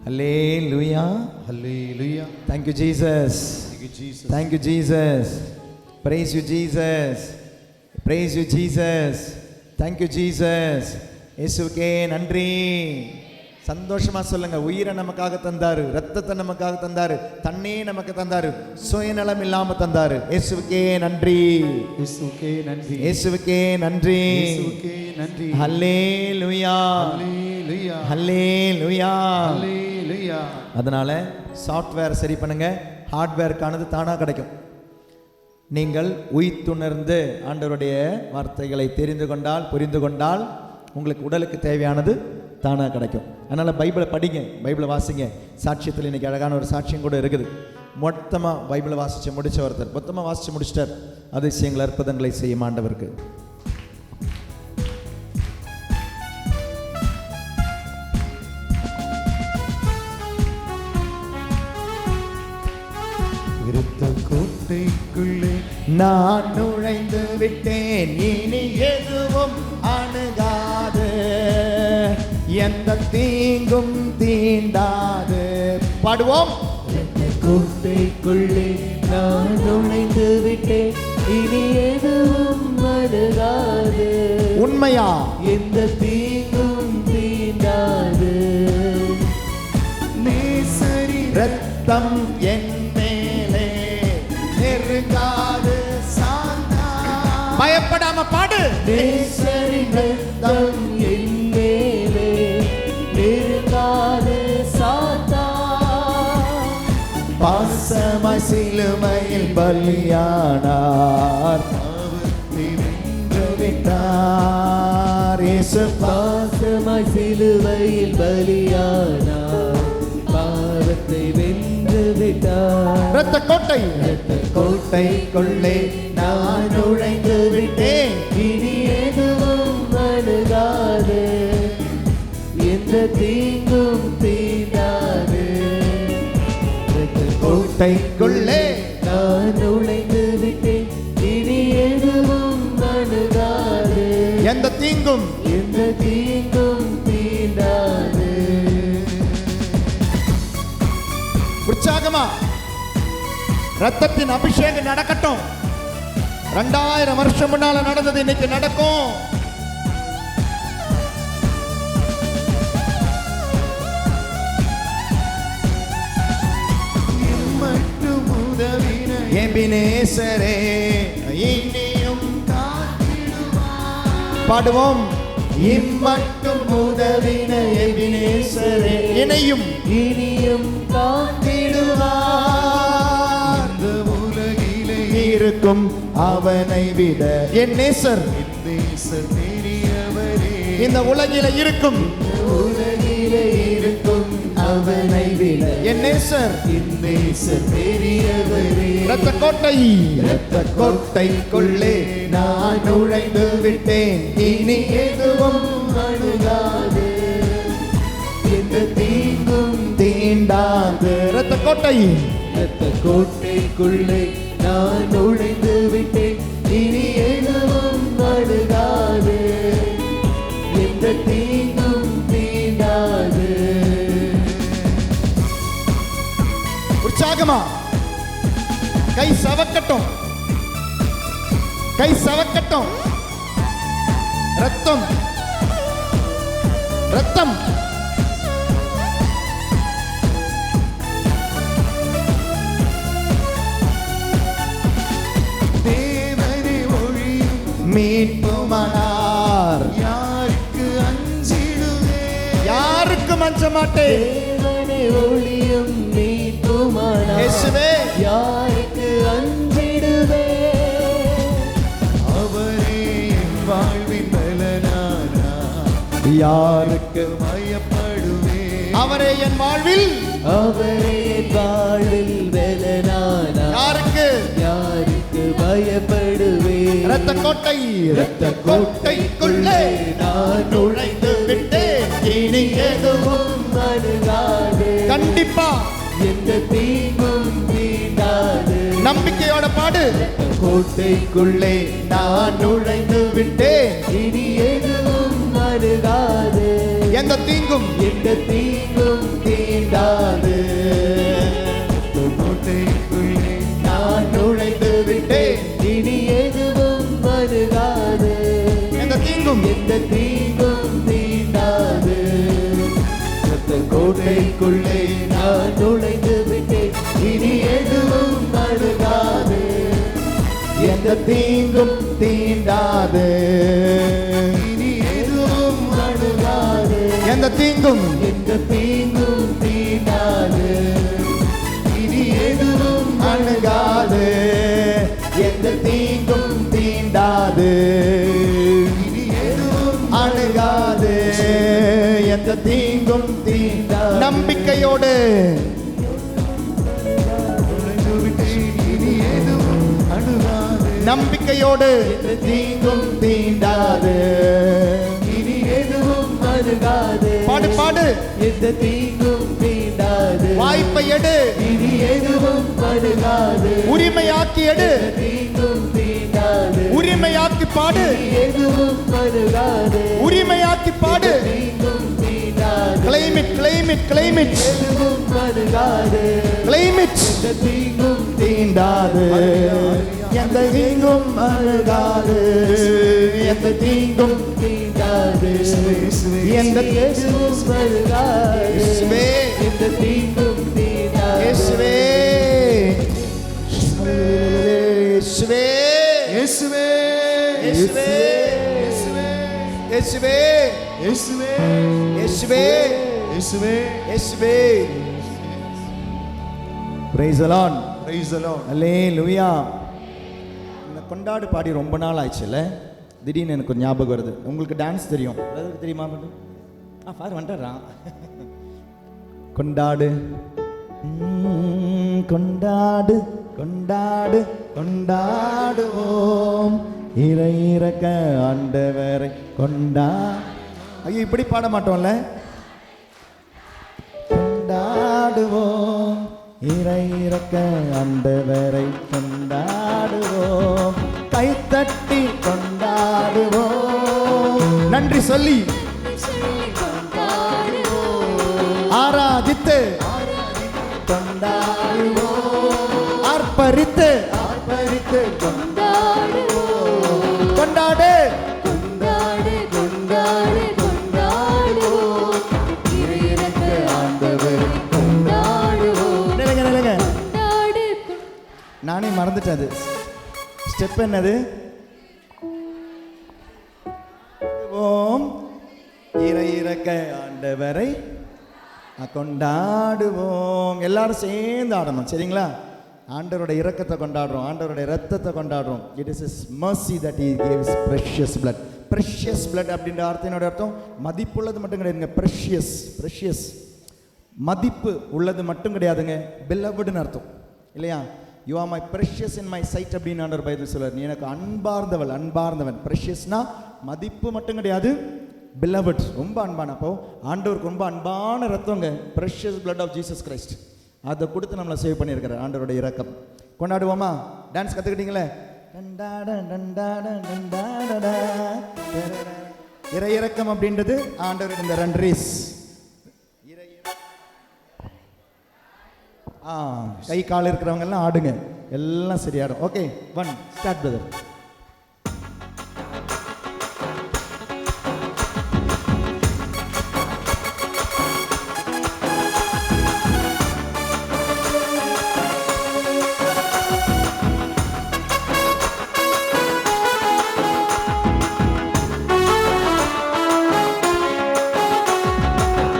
Hallelujah. Hallelujah. Thank you, Jesus. Thank you, Jesus. Thank you, Jesus. Praise you, Jesus. Praise you, Jesus. Thank you, Jesus. இயேசுவுக்கே நன்றி. சந்தோஷமா சொல்லுங்க. உயிரை நமக்காக தந்தாரு, ரத்தத்தை நமக்காக தந்தாரு, தண்ணே நமக்கு தந்தாரு, சுயநலம் இல்லாம தந்தாரு. இயேசுவுக்கே நன்றி. இயேசுவுக்கே நன்றி. இயேசுவுக்கே நன்றி. இயேசுவுக்கே நன்றி. ஹல்லேலூயா. ஹல்லேலூயா. ஹல்லேலூயா. ஹல்லேலூயா. அதனால சாஃப்ட்வேர் சரி பண்ணுங்க, ஹார்ட்வேருக்கானது தானா கிடைக்கும். நீங்கள் உயிர்த்துணர்ந்து ஆண்டவருடைய வார்த்தைகளை தெரிந்து கொண்டால், புரிந்து கொண்டால், உங்களுக்கு உடலுக்கு தேவையானது தானாக கிடைக்கும். அதனால் பைபிளை படிங்க, பைபிளை வாசிங்க. சாட்சியத்தில் இன்றைக்கி அழகான ஒரு சாட்சியம் கூட இருக்குது. மொத்தமாக பைபிளை வாசித்து முடித்த ஒருத்தர் மொத்தமாக வாசித்து முடிச்சிட்டார். அதிசயங்கள் அற்புதங்களை செய்யும் ஆண்டவருக்கு. கோட்டைக்குள்ளே நான் நுழைந்து விட்டேன், இனி எதுவும் அணுகாது, எந்த தீங்கும் தீண்டாது. பாடுவோம். கோட்டைக்குள்ளே நான் நுழைந்து விட்டேன், இனி எதுவும் அணுகாது, உண்மையா? எந்த தீங்கும் தீண்டாது. நேசரி ரத்தம் என் மேலே நெருங்காது சாந்தா. பயப்படாம பாடு. நேசரி ரத்தம் என் மேலே நெருங்காது சாத்தா. பாசமாய் சிலுவையில் பலியானார், பாவத்தை வென்று விட்டார். இயேசு பாசமாய் சிலுவையில் பலியானார், பாவத்தை வென்று விட்டார். இரத்த கோட்டை, இரத்த கோட்டைக்குள்ளே நான் நுழைந்து விட்டேன், இனி எதுவும் அணுகாது, எந்த தீங்கும் தீண்டாது. கோட்டைக்குள்ளே நான் நுழைந்து விட்டேன், இனி எதுவும் அணுகாது, எந்த தீங்கும் எந்த தீங்கும் தீண்டாது. உற்சாகமா ரத்தத்தின் அபிஷேகம் நடக்கட்டும். 2000 வருஷம் முன்னால நடந்தது இன்னைக்கு நடக்கும். மட்டும் உதவின எபினேசரே இனியும் காத்திடுவார். பாடுவோம். இம்மட்டும் உதவின எபினேசரே இணையும் இனியும் காத்திடுவார். இந்த உலகிலே இருக்கும் அவனை விட என் நேசர் நேசர் பெரியவரே. இந்த உலகில இருக்கும், உலகிலே இருக்கும் அவனை விட என் நேசர் நேசர் பெரியவரே. இரத்த கோட்டை, இரத்த கோட்டைக்குள்ளே நான் நுழைந்து விட்டேன், இனி எதுவும் அணுகாது, எந்த தீங்கும் தீண்டாது. இரத்த கோட்டை, இரத்த கோட்டைக்குள்ளே நான் நுழைந்து விட்டேன், இனி எதுவும் அணுகாது, எந்த தீங்கும் தீண்டாது. உற்சாகமா கை சவக்கட்டும், கை சவக்கட்டும். ரத்தம், ரத்தம். தேவனே ஒழியும் மீட்புமானார், யாருக்கு அஞ்சிடுவே. யாருக்கும் அஞ்ச மாட்டேன். தேவனே ஒளியும் மீட்புமானார், இயேசுவே யாருக்கு அஞ்சிடுவே. அவரே என் வாழ்வின் பலனானார், யாருக்கு பயப்படுவே. அவரே என் வாழ்வில், அவரே என் வாழ்வில் பலனானார், யாருக்கு? யாருக்கு பயப்படுவே. இரத்த கோட்டை, இரத்த கோட்டைக்குள்ளே நான் நுழைந்து விட்டேன், இனி எதுவும் அணுகாது, கண்டிப்பா எந்த தீங்கும் தீண்டாது. நம்பிக்கையோட பாடு. கோட்டைக்குள்ளே நான் நுழைந்து விட்டேன், இனி எதுவும் அணுகாது, எந்த தீங்கும் எந்த தீங்கும் தீண்டாது. கோட்டைக்குள்ளே நான் நுழைந்து விட்டேன், இனி எதுவும் வருகாது. எந்த தீங்கும் எந்த தீங்கும் தீண்டாது. கர்த்தர் கோட்டைக்குள்ளே நான் நுழைந்து விட்டேன், இனி எதுவும் வருகாது. எந்த தீங்கும் தீண்டாது. இனி எதுவும் வருகாது. எந்த தீங்கும் எந்த தீங்கும் தீண்டாது. இனி எதுவும் அணுகாது. எந்த தீங்கும் தீண்டாது. இனி எதுவும் அணுகாது. எந்த தீங்கும் தீண்டாது. நம்பிக்கையோடு நுழைந்து விட்டேன், இனி எதுவும் அணுகாது. நம்பிக்கையோடு எந்த தீங்கும் தீண்டாது. இனி எதுவும் அணுகாது. பாடு பாடு. எந்த தீங்கும் தீண்டாது. வாய்ப்பை எடு, இனி எதுவும் அணுகாது. உரிமையாக்கி எடு, தீங்கும் தீண்டாது. உரிமையாக்கி பாடு, எதுவும் அணுகாது. உரிமையாக்கி பாடு. தீங்கும் தீண்டாது. கிளைமிட் கிளைமிட் கிளைமிட் எதுவும் அணுகாது. கிளைமிட் எந்த தீங்கும் தீண்டாது. எந்த தீங்கும் அணுகாது. எந்த தீங்கும் தீண்டாது. எந்த எதுவும் அணுகாது. இயேசுவே. எந்த தீங்கும் தீண்டாது. இயேசுவே இயேசுவே இயேசுவே இயேசுவே இயேசுவே இயேசுவே இயேசுவே இயேசுவே இயேசுவே இயேசுவே. Praise the Lord. Praise the Lord. அல்லேலூயா. இந்த கொண்டாடு பாடி ரொம்ப நாள் ஆயிடுச்சுல்ல, திடீர்னு எனக்கு ஒரு ஞாபகம் வருது. உங்களுக்கு டான்ஸ் தெரியும், பிரதருக்கு தெரியுமா? ஃபாதர் வந்துடுறான். கொண்டாடு கொண்டாடு கொண்டாடு கொண்டாடுவோம் இறை இறக்க ஆண்டவரை கொண்டா. ஐயோ, இப்படி பாட மாட்டோம்ல. கொண்டாடுவோம் இறை இறக்க ஆண்டவரை கொண்டாடுவோம், கைத்தட்டி கொண்டாடுவோம், நன்றி சொல்லி ஆராதித்து கொண்டாடுவோம், ஆர்ப்பரித்து ஆர்ப்பரித்து கொண்டாடுவோம். கொண்டாடு கொண்டாடு கொண்டாடு கொண்டாடுவோம் இறையிறக்க ஆண்டவரை கொண்டாடுவோம். நிலைங்க நிலைங்க, கொண்டாடு நானே மறந்துட்டேன். அது ஸ்டெப் என்னது? ஓம் இறை இறக்க ஆண்டவரை கொண்டாடுவோம். எல்லாரும் சேர்ந்து ஆடணும், சரிங்களா? ஆண்டவருடைய இரக்கத்தை கொண்டாடுறோம், ஆண்டவருடைய இரத்தத்தை கொண்டாடுறோம். It is is mercy that he gave his precious blood. precious blood அப்படின்ற அர்த்தத்தினோட அர்த்தம் மதிப்புள்ளது மட்டும் கிடையாதுங்க. precious precious மதிப்பு உள்ளது மட்டும் கிடையாதுங்க, belovedனு அர்த்தம் இல்லையா? You are my precious in my sight அப்படின்னு ஆண்டவர் பைபிள் சொல்றார். நீ எனக்கு அன்பார்ந்தவள், அன்பார்ந்தவன். precious-னா மதிப்பு மட்டும் கிடையாது, beloved, ரொம்ப அன்பான. அப்போ ஆண்டவருக்கு ரொம்ப அன்பான ரத்தங்க, precious blood of Jesus Christ. அதை கொடுத்து நம்மளை சேவ் பண்ணியிருக்கிறார். ஆண்டவருடைய இரக்கம் கொண்டாடுவோமா? டான்ஸ் கற்றுக்கிட்டீங்களே? இறை இரக்கம் அப்படின்றது ஆண்டவருடைய இந்த ரன்ரீஸ். கை கால் இருக்கிறவங்க எல்லாம் ஆடுங்க, எல்லாம் சரியாடும். Okay, one start brother.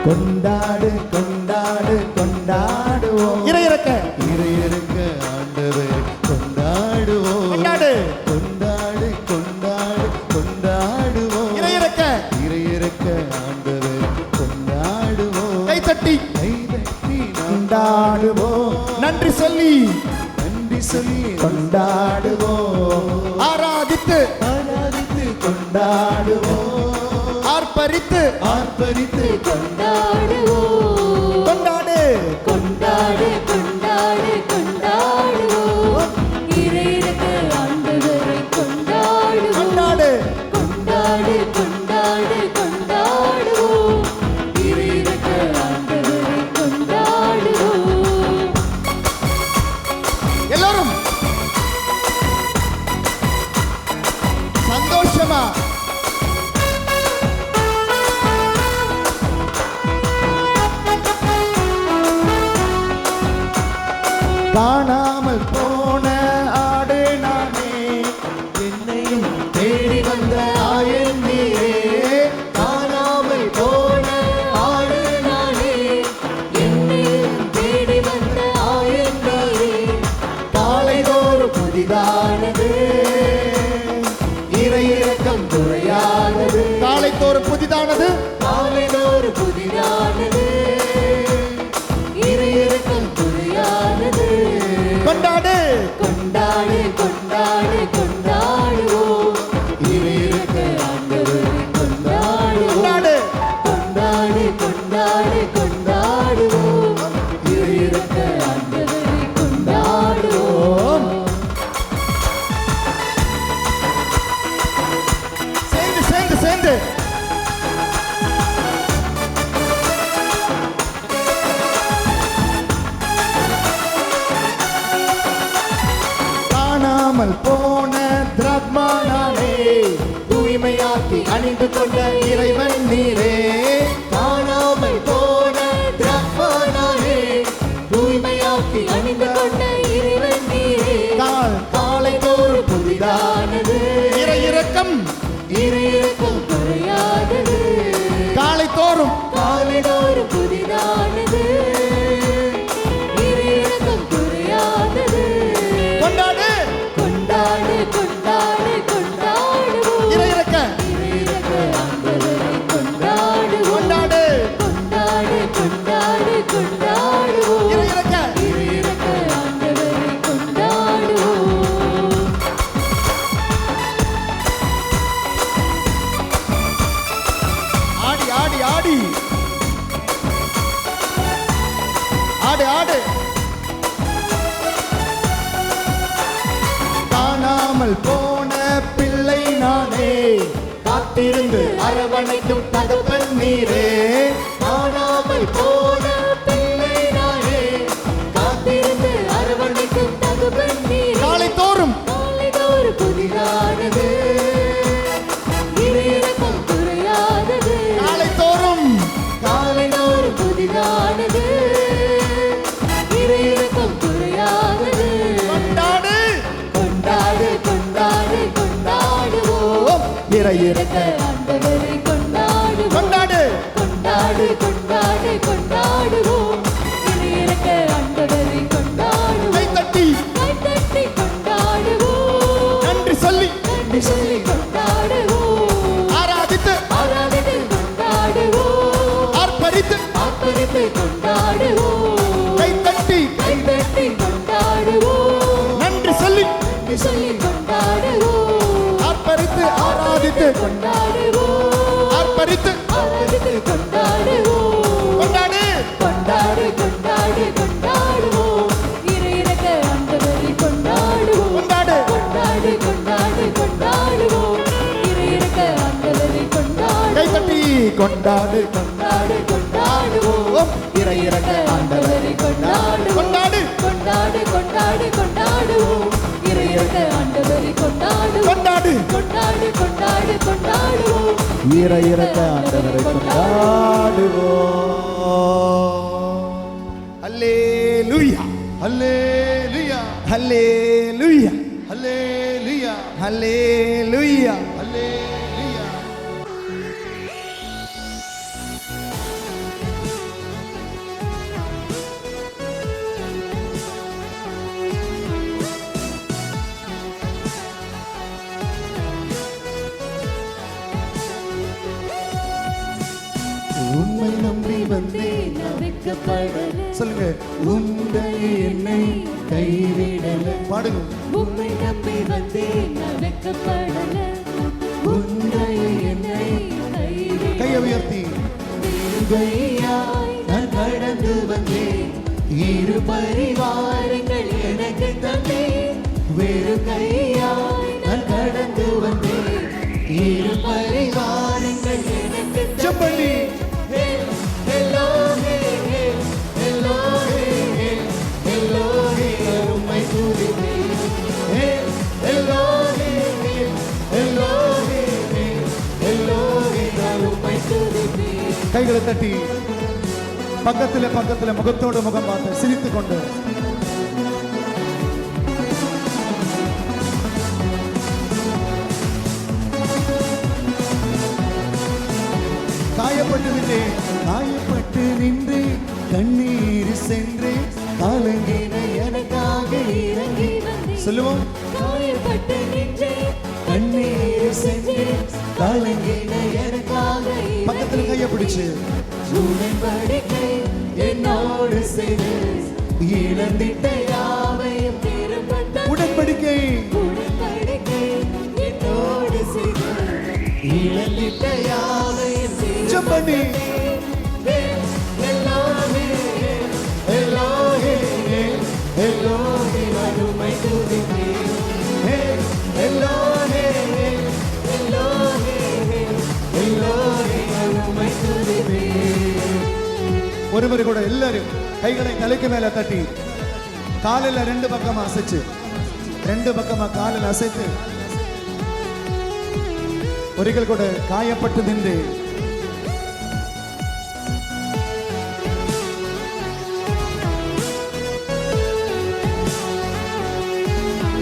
கொண்டாடு கொண்டாடு கொண்டாடுவோம் இறை இறக்க இறையிறக்க ஆண்டவரை கொண்டாடுவோம். கொண்டாடு கொண்டாடு கொண்டாடு கொண்டாடுவோம். இறை இறக்க இறையிறக்க ஆண்டவரை கொண்டாடுவோம். கைத்தட்டி கைதட்டி நாம் கொண்டாடுவோம், நன்றி சொல்லி நன்றி சொல்லி கொண்டாடுவோம், ஆராதித்து ஆராதித்து கொண்டாடுவோம். ஆர்ப்பரித்து ஆர்ப்பரித்து கொண்டாடுவோம் கொண்டாடு கொண்டாடு கொண்டாடு கொண்டாடுவோம் இறையிறக்க ஆண்டவரை கொண்டாடுவோம். கொண்டாடு கொண்டாடு கொண்டாடு கொண்டாடுவோம் கொண்டாடு கொண்டாடுவோம் இறையிறக்க ஆண்டவரை கொண்டாடுவோம் சேர்ந்து சேர்ந்து சேர்ந்து காணாமல் போன திராட்சையானே தூய்மையாக்கி அணிந்து கொண்ட இறைவன் நீரே. காணாமல் போன திராட்சையானே தூய்மையாக்கி அணிந்து கொண்ட இறைவன் நீரே காலை தோறும் புதிதானது இறை இரக்கம் இறையிறக்கம் குறையாதது காலை தோறும் காலைதோறும் புதிதானது இறையிறக்கம் குறையாதது கொண்டாடு கொண்டாடு கொண்டாடு கொண்டாடுவோம் இறை இரக்க இறையிறக்க ஆண்டவரை கொண்டாடுவோம் கொண்டாடு கொண்டாடு கொண்டாடு கொண்டாடுவோம் இறை இரக்க இறையிறக்க ஆண்டவரை கொண்டாடுவோம் ஆடி ஆடி ஆடி ஆடு ஆடு காணாமல் போன பிள்ளை நானே காத்திருந்து அரவணைக்கும் தகப்பன் நீரே. காணாமல் போன பிள்ளை நானே காத்திருந்து அரவணைக்கும் தகப்பன் நீரே காலை தோறும் காலைதோறும் புதிதானது இறையிறக்கம் குறையாதது காலை தோறும் காலைதோறும் புதிதானது இறையிறக்கம் குறையாதது கொண்டாடு கொண்டாடு கொண்டாடு கொண்டாடுவோம் இறை இரக்க ஆண்டவரை கொண்டாடுவோம் கொண்டாடு கொண்டாடு கொண்டாடு கொண்டாடுவோம் இறையிறக்க ஆண்டவரை கொண்டாடுவோம் கை தட்டி கைதட்டி கொண்டாடுவோம் நன்றி சொல்லி நன்றி சொல்லி கொண்டாடுவோம் ஆராதித்து ஆராதித்து கொண்டாடுவோம் ஆர்ப்பரித்து ஆர்ப்பரித்து கொண்டாடுவோம் கை தட்டி கைதட்டி கொண்டாடுவோம் நன்றி சொல்லி நன்றி சொல்லி கொண்டாடுவோம் ஆர்ப்பரித்து ஆராதித்து கொண்டாடுவோம் ஆர்ப்பரித்து ஆராதித்து கொண்டாடுவோம் கொண்டாடு கொண்டாடு கொண்டாடு கொண்டாடுவோம் இறையிறக்க ஆண்டவரை கொண்டாடுவோம் கொண்டாடு கொண்டாடு கொண்டாடு கொண்டாடுவோம் இறையிறக்க ஆண்டவரை கை கொண்டாடுவோம் தட்டி கொண்டாடு கொண்டாடு கொண்டாடுவோம் இறை இரக்க ஆண்டவரை கொண்டாடுவோம் கொண்டாடு கொண்டாடு கொண்டாடு கொண்டாடுவோம் இறையிறக்க ஆண்டவரை கொண்டாடுவோம் கொண்டாடு கொண்டாடு கொண்டாடு கொண்டாடுவோம் இறை இரக்க ஆண்டவரை கொண்டாடுவோம். அல்லேலூயா அல்லேலூயா அல்லேலூயா அல்லேலூயா அல்லேலூயா அல்லேலூயா. உம்மை நம்பி வந்தேன் வெட்கப்படல சொல்லுங்க உந்தை என்னை கைவிடல. பாடுங்க. உம்மை நம்பி வந்தேன் நான் வெட்கப்படல உன்னை என்னை கைவிட கையை உயர்த்தி கையாய் நான் கடந்து வந்தேன் இரு பரிவாரங்கள் எனக்கு தந்தே வேறு கையாய் நான் கடந்து வந்தேன் இரு பரிவாரங்கள் எனக்கு செம்பள்ளி கைகளை தட்டி பக்கத்துல பக்கத்துல முகத்தோடு முகம் பார்த்து சிரித்துக் கொண்டு காயப்பட்டு நின்றேன் காயப்பட்டு நின்று கண்ணீர் சென்று காலங்கின எனக்காக இறங்கி வந்தேன் சொல்லுவோம் காயப்பட்டு நின்றேன் கண்ணீர் சென்று காலங்கின எனக்காக பக்கத்துல கையை பிடிச்சு உடன்படிக்கை என்னோடு செய்து இழந்திட்ட யாவையும் திரும்ப உடன்படிக்கை உடன்படிக்கை என்னோடு செய்து இழந்திட்ட யாவையும் செம்பள்ளி வேல் ஒருவர் கூட எல்லாரும் கைகளை தலைக்கு மேல தட்டி காலில் ரெண்டு பக்கமா அசைச்சு ரெண்டு பக்கமா காலில் அசைத்து ஒருகள் கூட காயப்பட்டு நின்று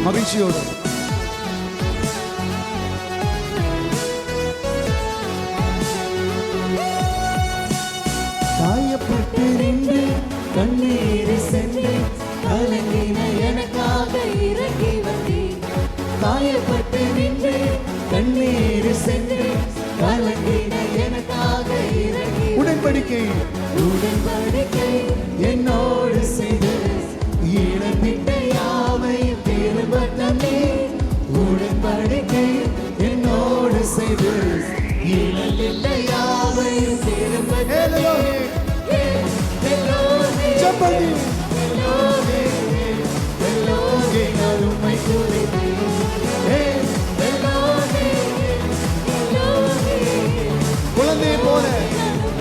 மகிழ்ச்சியோடு காயப்பட்டு நின்று கண்ணீர் சென்று கலங்கின எனக்காக இறங்கி வந்தீர் காயப்பட்டு நின்று கண்ணீர் சென்று கலங்கின எனக்காக இறங்கி உடன்படிக்கை உடன்படிக்கை என்னோடு செய்து இழந்திட்ட யாவையும் திரும்ப தந்தீர் உடன்படிக்கை என்னோடு செய்து இழந்திட்ட யாவையும் திரும்ப ஏலோஹே ஜப்பதி எல்லோரே நான் உம்மை துதிப்பேன். குழந்தை போல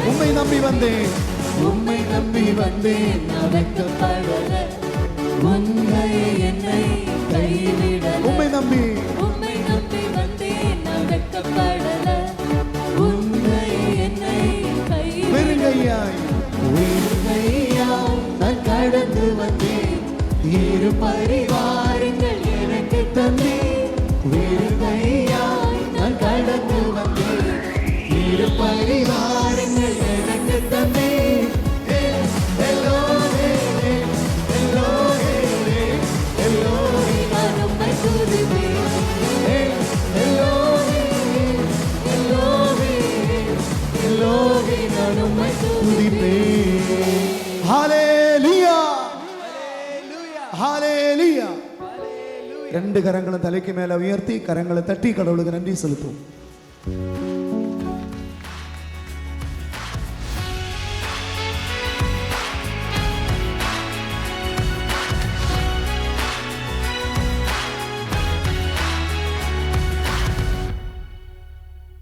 உம்மை நம்பி வந்தேன் உம்மை நம்பி வந்தேன் நான் வெட்கப்படல உன்னை என்னை கைவிடல உம்மை நம்பி உம்மை நம்பி வந்தேன் நான் வெட்கப்படல உன்னை என்னை கைவிட பெருங்கையாய் உயிர்கையால் நான் கடந்து வந்தேன் இரு பரிவாரங்கள் எனக்கு தந்தேன் உயிர்கையால் நான் கடந்து வந்தேன் இரு பரிவாரங்கள் எனக்கு தந்தேன் எல்லோரே எல்லோரே எல்லோரே நான் உம்மை துதிப்பேன் எல்லோரே எல்லோரே எல்லோரே நான் உம்மை துதிப்பேன். ஹalleluya ஹalleluya ரெண்டு கரங்களும் தலைக்கு மேல உயர்த்தி கரங்களை தட்டி கடவுளுக்கு நன்றி செலுத்துவோம்.